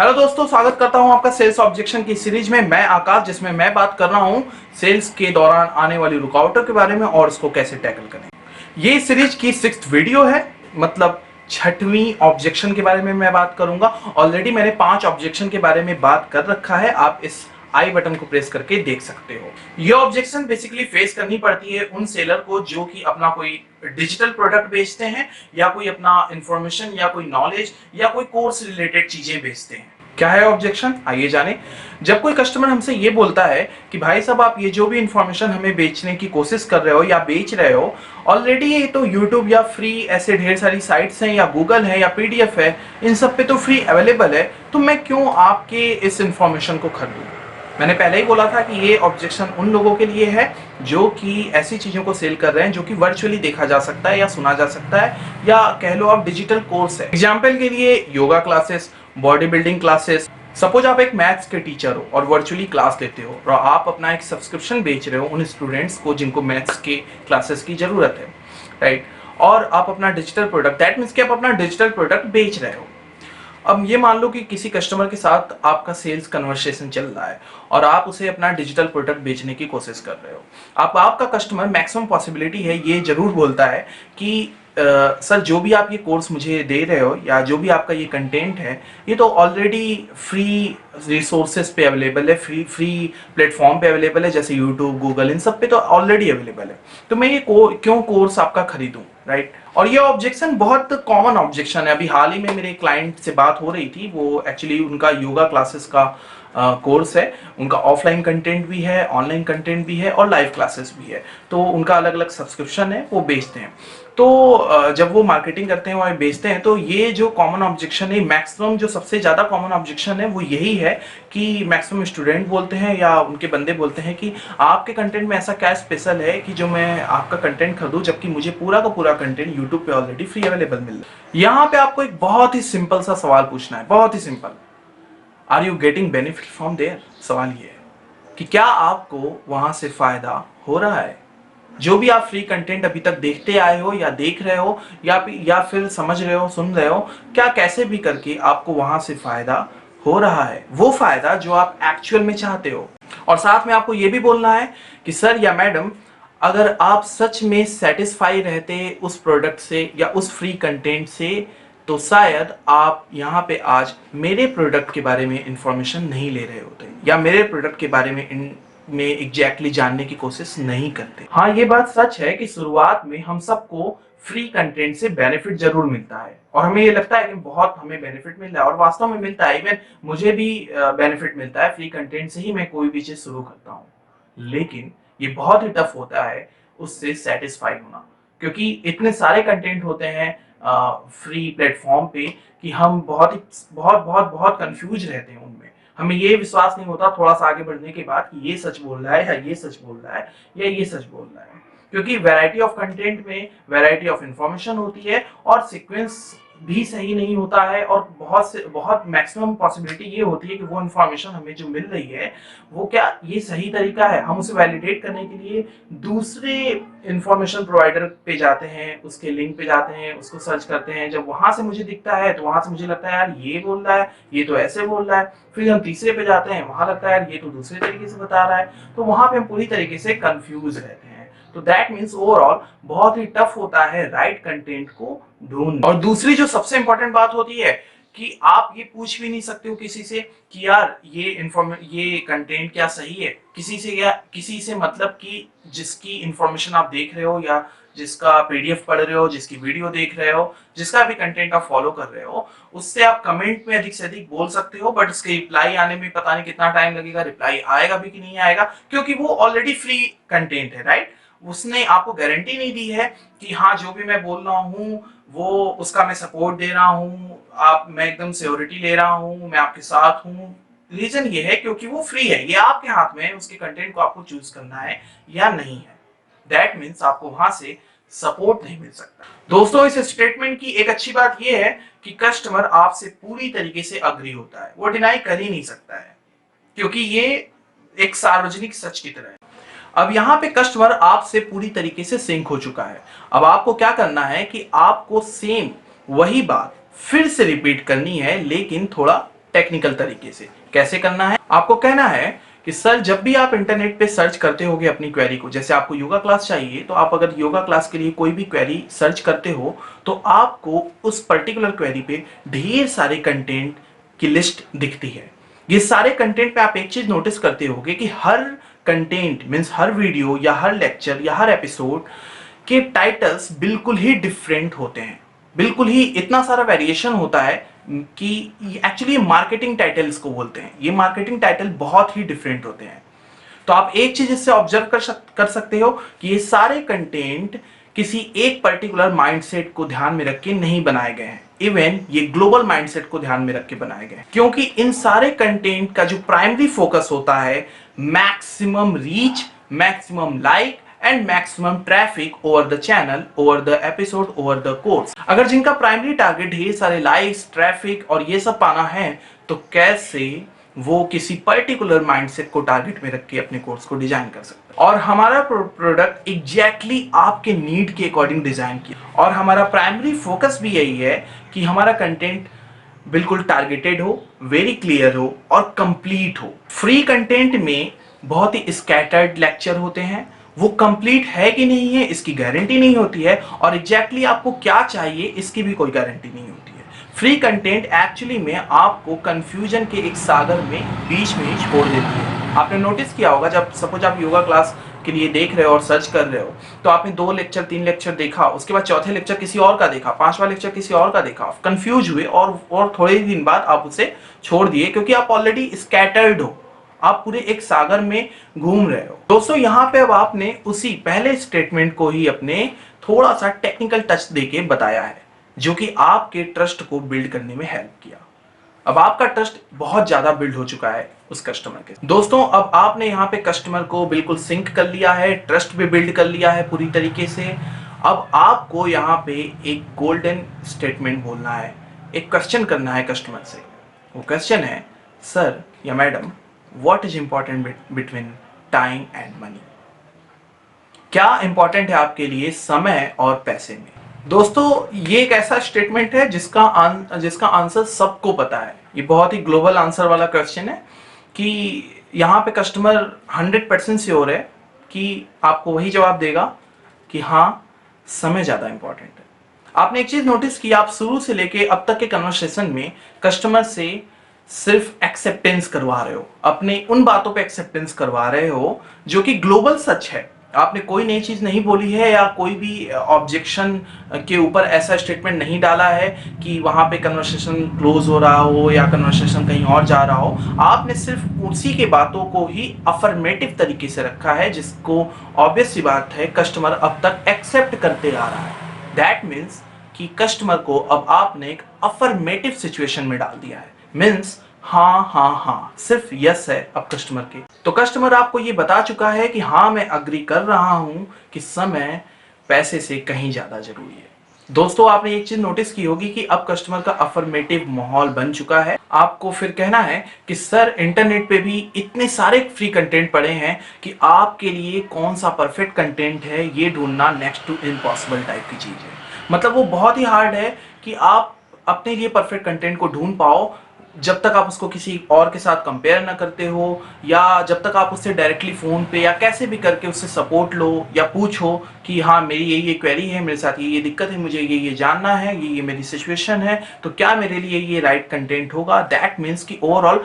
Hello दोस्तों, स्वागत करता हूं आपका सेल्स ऑब्जेक्शन की सीरीज में। मैं आकाश, जिसमें मैं बात कर रहा हूं सेल्स के दौरान आने वाली रुकावटों के बारे में और उसको कैसे टैकल करें। ये सीरीज की 6th वीडियो है, मतलब 6वीं ऑब्जेक्शन के बारे में मैं बात करूंगा। ऑलरेडी मैंने 5 ऑब्जेक्शन के बारे में बात कर रखा है, आप इस आई बटन को प्रेस करके देख सकते हो। ये ऑब्जेक्शन बेसिकली फेस करनी पड़ती है उन सेलर को जो कि अपना कोई डिजिटल प्रोडक्ट बेचते हैं या कोई अपना इंफॉर्मेशन या कोई नॉलेज या कोई कोर्स रिलेटेड चीजें बेचते हैं। क्या है ऑब्जेक्शन, आइए जाने। जब कोई कस्टमर हमसे ये बोलता है कि भाई साहब, आप ये जो भी इंफॉर्मेशन हमें बेचने की कोशिश कर रहे हो या बेच रहे हो, ऑलरेडी ये तो यूट्यूब या फ्री ऐसे ढेर सारी साइट्स हैं या गूगल है या पीडीएफ है, इन सब पे तो फ्री अवेलेबल है, तो मैं क्यों आपके इस इंफॉर्मेशन को खरीदूं। मैंने पहले ही बोला था कि ये ऑब्जेक्शन उन लोगों के लिए है जो कि ऐसी चीजों को सेल कर रहे हैं जो कि वर्चुअली देखा जा सकता है या सुना जा सकता है, या कह लो आप डिजिटल कोर्स है। एग्जाम्पल के लिए yoga classes, body building classes. Suppose आप एक मैथ्स के टीचर हो और वर्चुअली क्लास लेते हो और आप अपना एक सब्सक्रिप्शन बेच रहे हो उन स्टूडेंट्स को जिनको मैथ्स के क्लासेस की जरूरत है, राइट। और आप अपना डिजिटल प्रोडक्ट, दैट मीन्स कि आप अपना डिजिटल प्रोडक्ट बेच रहे हो। अब ये मान लो कि किसी कस्टमर के साथ आपका सेल्स कन्वर्सेशन चल रहा है और आप उसे अपना डिजिटल प्रोडक्ट बेचने की कोशिश कर रहे हो। आपका कस्टमर मैक्सिमम पॉसिबिलिटी है ये जरूर बोलता है कि सर, जो भी आप ये कोर्स मुझे दे रहे हो या जो भी आपका ये कंटेंट है, ये तो ऑलरेडी फ्री रिसोर्सेज पे अवेलेबल है, फ्री प्लेटफॉर्म पे अवेलेबल है, जैसे यूट्यूब, गूगल, इन सब पे तो ऑलरेडी अवेलेबल है, तो मैं ये क्यों कोर्स आपका खरीदूं, राइट। और ये ऑब्जेक्शन बहुत कॉमन ऑब्जेक्शन है। अभी हाल ही में मेरे क्लाइंट से बात हो रही थी, वो एक्चुअली उनका योगा क्लासेस का कोर्स है। उनका ऑफलाइन कंटेंट भी है, ऑनलाइन कंटेंट भी है और लाइव क्लासेस भी है, तो उनका अलग अलग सब्सक्रिप्शन है, वो बेचते हैं। तो जब वो मार्केटिंग करते हैं और बेचते हैं, तो ये जो कॉमन ऑब्जेक्शन है, मैक्सिमम जो सबसे ज़्यादा कॉमन ऑब्जेक्शन है वो यही है कि मैक्सिमम स्टूडेंट बोलते हैं या उनके बंदे बोलते हैं कि आपके कंटेंट में ऐसा क्या स्पेशल है कि जो मैं आपका कंटेंट खरीदूं, जबकि मुझे पूरा का पूरा कंटेंट यूट्यूब पे ऑलरेडी फ्री अवेलेबल मिल रहा है। यहाँ पे आपको एक बहुत ही सिंपल सा सवाल पूछना है, बहुत ही simple. Are you getting benefit from there? सवाल ये है कि क्या आपको वहां से फायदा हो रहा है। जो भी आप फ्री कंटेंट अभी तक देखते आए हो या देख रहे हो या फिर समझ रहे हो, सुन रहे हो, क्या कैसे भी करके आपको वहां से फायदा हो रहा है, वो फायदा जो आप एक्चुअल में चाहते हो। और साथ में आपको ये भी बोलना है कि सर या मैडम, अगर आप सच में सेटिस्फाई रहते उस प्रोडक्ट से या उस फ्री कंटेंट से, तो शायद आप यहाँ पे आज मेरे प्रोडक्ट के बारे में इंफॉर्मेशन नहीं ले रहे होते या मेरे प्रोडक्ट के बारे में एग्जैक्टली जानने की कोशिश नहीं करते। हाँ, ये बात सच है कि शुरुआत में हम सबको फ्री कंटेंट से बेनिफिट जरूर मिलता है और हमें ये लगता है कि बहुत हमें बेनिफिट मिल रहा है, और वास्तव में मिलता है। इवन मुझे भी बेनिफिट मिलता है फ्री कंटेंट से ही मैं कोई भी चीज शुरू करता हूँ। लेकिन ये बहुत ही टफ होता है उससे सेटिस्फाई होना, क्योंकि इतने सारे कंटेंट होते हैं फ्री प्लेटफॉर्म पे कि हम बहुत कंफ्यूज रहते हैं उनमें। हमें ये विश्वास नहीं होता थोड़ा सा आगे बढ़ने के बाद कि ये सच बोल रहा है या ये सच बोल रहा है या ये सच बोल रहा है, क्योंकि वैरायटी ऑफ कंटेंट में वैरायटी ऑफ इंफॉर्मेशन होती है और सीक्वेंस भी सही नहीं होता है, और बहुत मैक्सिमम पॉसिबिलिटी ये होती है कि वो इंफॉर्मेशन हमें जो मिल रही है वो क्या ये सही तरीका है। हम उसे वैलिडेट करने के लिए दूसरे इंफॉर्मेशन प्रोवाइडर पे जाते हैं, उसके लिंक पे जाते हैं, उसको सर्च करते हैं। जब वहां से मुझे दिखता है तो वहां से मुझे लगता है यार ये बोल रहा है, ये तो ऐसे बोल रहा है। फिर हम तीसरे पे जाते हैं, वहां लगता है यार ये तो दूसरे तरीके से बता रहा है, तो वहां पे हम पूरी तरीके से कंफ्यूज रहते हैं। तो दैट मीन्स ओवरऑल बहुत ही टफ होता है राइट कंटेंट को ढूंढना। और दूसरी जो सबसे इंपॉर्टेंट बात होती है कि आप ये पूछ भी नहीं सकते हो किसी से कि यार ये कंटेंट क्या सही है, किसी से मतलब कि जिसकी इंफॉर्मेशन आप देख रहे हो या जिसका पीडीएफ पढ़ रहे हो, जिसकी वीडियो देख रहे हो, जिसका भी कंटेंट आप फॉलो कर रहे हो, उससे आप कमेंट में अधिक से अधिक बोल सकते हो, बट उसके रिप्लाई आने में पता नहीं कितना टाइम लगेगा, रिप्लाई आएगा भी कि नहीं आएगा, क्योंकि वो ऑलरेडी फ्री कंटेंट है, राइट। उसने आपको गारंटी नहीं दी है कि हाँ जो भी मैं बोल रहा हूँ वो उसका मैं सपोर्ट दे रहा हूँ, मैं एकदम सियोरिटी ले रहा हूँ, मैं आपके साथ हूँ। रीजन ये है क्योंकि वो फ्री है, ये आपके हाथ में है उसके कंटेंट को आपको चूज करना है या नहीं है। दैट मीन्स आपको वहां से सपोर्ट नहीं मिल सकता। दोस्तों, इस स्टेटमेंट की एक अच्छी बात यह है कि कस्टमर आपसे पूरी तरीके से अग्री होता है, वो डिनाई कर ही नहीं सकता है, क्योंकि ये एक सार्वजनिक सच की तरह है। अब यहाँ पे कस्टमर आपसे पूरी तरीके से सिंक हो चुका है। अब आपको क्या करना है कि आपको सेम वही बात फिर से रिपीट करनी है, लेकिन थोड़ा टेक्निकल तरीके से। कैसे करना है? आपको कहना है कि सर जब भी आप इंटरनेट पे सर्च करते होगे अपनी क्वेरी को, जैसे आपको योगा क्लास चाहिए तो आप अगर योगा क्लास के लिए कोई भी क्वेरी सर्च करते हो तो आपको उस पर्टिकुलर क्वेरी पे ढेर सारे कंटेंट की लिस्ट दिखती है। ये सारे कंटेंट पे आप एक चीज नोटिस करते होगे कि हर कंटेंट मीन्स हर वीडियो या हर लेक्चर या हर एपिसोड के टाइटल्स बिल्कुल ही डिफरेंट होते हैं, बिल्कुल ही इतना सारा वेरिएशन होता है कि एक्चुअली मार्केटिंग टाइटल इसको बोलते हैं। ये मार्केटिंग टाइटल बहुत ही डिफरेंट होते हैं। तो आप एक चीज इससे ऑब्जर्व कर सकते हो कि ये सारे कंटेंट किसी एक पर्टिकुलर माइंडसेट को ध्यान में रख के नहीं बनाए गए हैं, इवन ये ग्लोबल माइंडसेट को ध्यान में रख के बनाए गए हैं, क्योंकि इन सारे कंटेंट का जो प्राइमरी फोकस होता है maximum reach, maximum like and maximum traffic over the channel, over the episode, over the course. अगर जिनका प्राइमरी टारगेट ढेर सारे लाइक्स, ट्रैफिक और ये सब पाना है तो कैसे वो किसी पर्टिकुलर माइंडसेट को टारगेट में रख के अपने कोर्स को डिजाइन कर सकते हैं। और हमारा प्रोडक्ट एग्जैक्टली आपके नीड के अकॉर्डिंग डिजाइन किया, और हमारा प्राइमरी फोकस भी यही है कि हमारा कंटेंट बिल्कुल टारगेटेड हो, वेरी क्लियर हो और कंप्लीट हो। फ्री कंटेंट में बहुत ही स्कैटर्ड लेक्चर होते हैं, वो कंप्लीट है कि नहीं है इसकी गारंटी नहीं होती है, और एग्जैक्टली आपको क्या चाहिए इसकी भी कोई गारंटी नहीं होती है। फ्री कंटेंट एक्चुअली में आपको कंफ्यूजन के एक सागर में बीच में ही छोड़ देती है। आपने नोटिस किया होगा, जब सपोज आप योगा क्लास के लिए देख रहे हो और सर्च कर रहे हो तो आपने 2 लेक्चर 3 लेक्चर देखा, उसके बाद चौथे लेक्चर किसी और का देखा, 5वां लेक्चर किसी और का देखा, कंफ्यूज हुए और थोड़े ही दिन बाद आप उसे छोड़ दिए, क्योंकि आप ऑलरेडी स्कैटर्ड हो, आप पूरे एक सागर में घूम रहे हो। दोस्तों यहाँ पे अब आपने उसी पहले स्टेटमेंट को ही अपने थोड़ा सा टेक्निकल टच देके बताया है, जो कि आपके ट्रस्ट को बिल्ड करने में हेल्प किया। अब आपका ट्रस्ट बहुत ज्यादा बिल्ड हो चुका है उस कस्टमर के। दोस्तों अब आपने यहाँ पे कस्टमर को बिल्कुल सिंक कर लिया है, ट्रस्ट भी बिल्ड कर लिया है पूरी तरीके से। अब आपको यहाँ पे एक गोल्डन स्टेटमेंट बोलना है, एक क्वेश्चन करना है कस्टमर से। वो क्वेश्चन है, सर या madam, what is important between time and money? क्या इंपॉर्टेंट है आपके लिए समय और पैसे में? दोस्तों ये एक ऐसा स्टेटमेंट है जिसका आंसर सबको पता है। ये बहुत ही ग्लोबल आंसर वाला क्वेश्चन है कि यहाँ पे कस्टमर 100% श्योर है कि आपको वही जवाब देगा कि हाँ, समय ज्यादा इंपॉर्टेंट है। आपने एक चीज नोटिस की, आप शुरू से लेके अब तक के कन्वर्सेशन में कस्टमर से सिर्फ एक्सेप्टेंस करवा रहे हो, अपने उन बातों पे एक्सेप्टेंस करवा रहे हो जो कि ग्लोबल सच है। आपने कोई नई चीज नहीं बोली है या कोई भी ऑब्जेक्शन के ऊपर ऐसा स्टेटमेंट नहीं डाला है कि वहां पे कन्वर्सेशन क्लोज हो रहा हो या कन्वर्सेशन कहीं और जा रहा हो। आपने सिर्फ उसी के बातों को ही अफर्मेटिव तरीके से रखा है, जिसको ऑब्वियस सी बात है कस्टमर अब तक एक्सेप्ट करते आ रहा है। दैट मीन्स कि कस्टमर को अब आपने एक अफर्मेटिव सिचुएशन में डाल दिया है, मीन्स हाँ हाँ हाँ, सिर्फ यस है अब कस्टमर के। तो कस्टमर आपको ये बता चुका है कि हाँ मैं अग्री कर रहा हूं कि समय पैसे से कहीं ज्यादा जरूरी है। दोस्तों आपने एक चीज नोटिस की होगी कि अब कस्टमर का अफर्मेटिव माहौल बन चुका है। आपको फिर कहना है कि सर इंटरनेट पे भी इतने सारे फ्री कंटेंट पड़े हैं कि आपके लिए कौन सा परफेक्ट कंटेंट है ये ढूंढना नेक्स्ट टू इम्पॉसिबल टाइप की चीज है। मतलब वो बहुत ही हार्ड है कि आप अपने लिए परफेक्ट कंटेंट को ढूंढ पाओ जब तक आप उसको किसी और के साथ कंपेयर ना करते हो, या जब तक आप उससे डायरेक्टली फोन पे या कैसे भी करके उससे सपोर्ट लो या पूछो कि हाँ मेरी ये क्वेरी है, मेरे साथ ये दिक्कत है, मुझे ये जानना है, ये मेरी सिचुएशन है, तो क्या मेरे लिए ये राइट कंटेंट होगा। दैट मीन्स कि ओवरऑल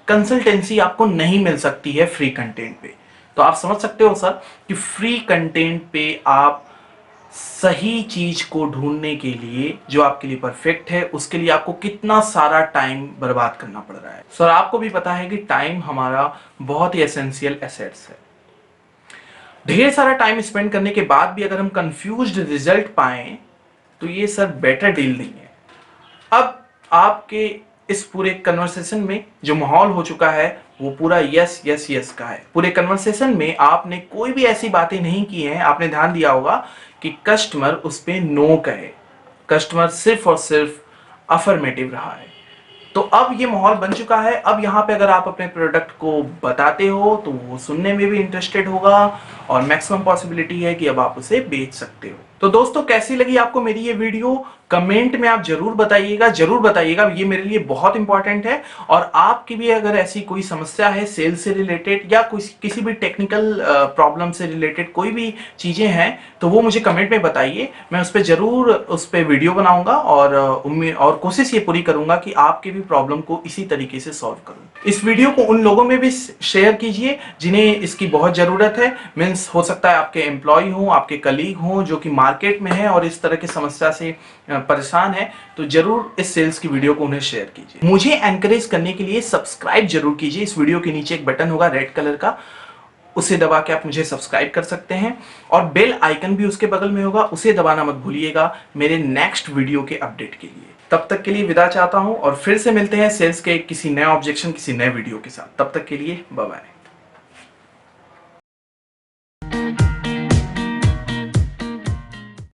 कंसल्टेंसी आपको नहीं मिल सकती है फ्री कंटेंट पे। तो आप समझ सकते हो सर कि फ्री कंटेंट पे आप सही चीज को ढूंढने के लिए जो आपके लिए परफेक्ट है उसके लिए आपको कितना सारा टाइम बर्बाद करना पड़ रहा है। सर आपको भी पता है कि टाइम हमारा बहुत ही एसेंशियल एसेट्स है। ढेर सारा टाइम स्पेंड करने के बाद भी अगर हम कंफ्यूज्ड रिजल्ट पाएं तो ये सर बेटर डील नहीं है। अब आपके इस पूरे कन्वर्सेशन में जो माहौल हो चुका है वो पूरा यस यस यस का है। पूरे कन्वर्सेशन में आपने कोई भी ऐसी बातें नहीं की हैं, आपने ध्यान दिया होगा कि कस्टमर उस पे नो कहे, कस्टमर सिर्फ और सिर्फ अफर्मेटिव रहा है। तो अब ये माहौल बन चुका है। अब यहाँ पे अगर आप अपने प्रोडक्ट को बताते हो तो वो सुनने में भी इंटरेस्टेड होगा और मैक्सिमम पॉसिबिलिटी है कि अब आप उसे बेच सकते हो। तो दोस्तों कैसी लगी आपको मेरी ये वीडियो, कमेंट में आप जरूर बताइएगा, ये मेरे लिए बहुत इंपॉर्टेंट है। और आपकी भी अगर ऐसी कोई समस्या है सेल्स से रिलेटेड या किसी भी टेक्निकल प्रॉब्लम से रिलेटेड कोई भी चीजें हैं तो वो मुझे कमेंट में बताइए, मैं उस पर जरूर उस पर वीडियो बनाऊंगा और उम्मीद और कोशिश ये पूरी करूंगा कि आपके भी प्रॉब्लम को इसी तरीके से सॉल्व करूं। इस वीडियो को उन लोगों में भी शेयर कीजिए जिन्हें इसकी बहुत जरूरत है। मीन्स हो सकता है आपके एम्प्लॉय हो, आपके कलीग हो जो कि मार्केट में है और इस तरह की समस्या से परेशान है, तो जरूर इस सेल्स की वीडियो को उन्हें शेयर कीजिए। मुझे एनकरेज करने के लिए सब्सक्राइब जरूर कीजिए। इस वीडियो के नीचे एक बटन होगा रेड कलर का, उसे दबा के आप मुझे सब्सक्राइब कर सकते हैं और बेल आइकन भी उसके बगल में होगा, उसे दबाना मत भूलिएगा मेरे नेक्स्ट वीडियो के अपडेट के लिए। तब तक के लिए विदा चाहता हूं और फिर से मिलते हैं सेल्स के किसी नए ऑब्जेक्शन किसी नए वीडियो के साथ। तब तक के लिए बाय बाय।